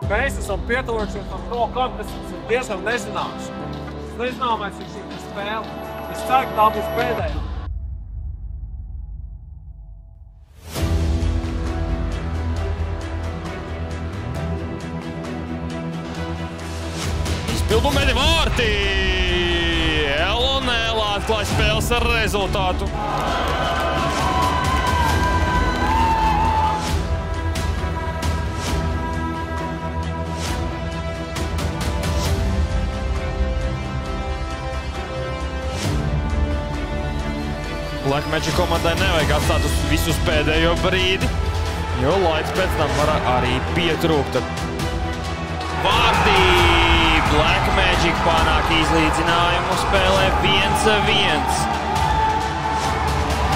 Mēs esam pietuvojušies ar to, kam tas ir diezgan nezināms. Tas nezināmais ir šī spēle. Es ceru, ka tā būs pēdējā. Izpildumēdi vārti! LNL atklāja spēles ar rezultātu. Black Magic komandai nevajag atstāt uz visus pēdējo brīdi, jo laiks pēc tam var arī pietrūkt. Vārti! Black Magic panāk izlīdzinājumu spēlē 1-1.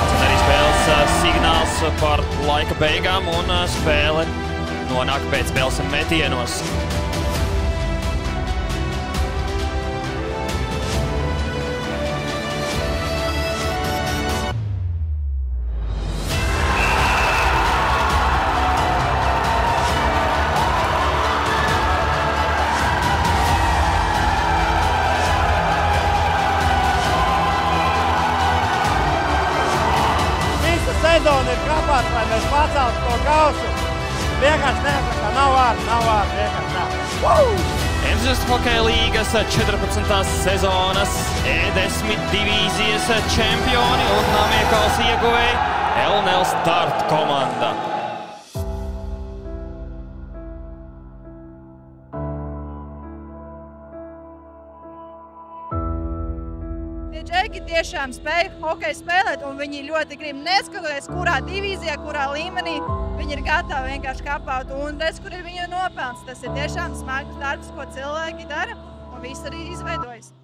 Tas arī spēles signāls par laika beigām un spēle nonāk pēc spēles metienos. Sezona ir kapāts, lai mēs paceltu to kausu. Vienkārši neaprakā, nav vārdu, vienkārši nav. Entuziastu hokeja līgas 14. sezonas E10 divīzijas čempioni un Namiekals ieguvēji LNL Start komanda. Tie džeki tiešām spēja hokeju spēlēt, un viņi ļoti grib neskatoties, kurā divīzijā, kurā līmenī viņi ir gatavi vienkārši kapaut, un redz, kur ir viņu nopelns. Tas ir tiešām smags darbs, ko cilvēki dara, un viss arī izveidojas.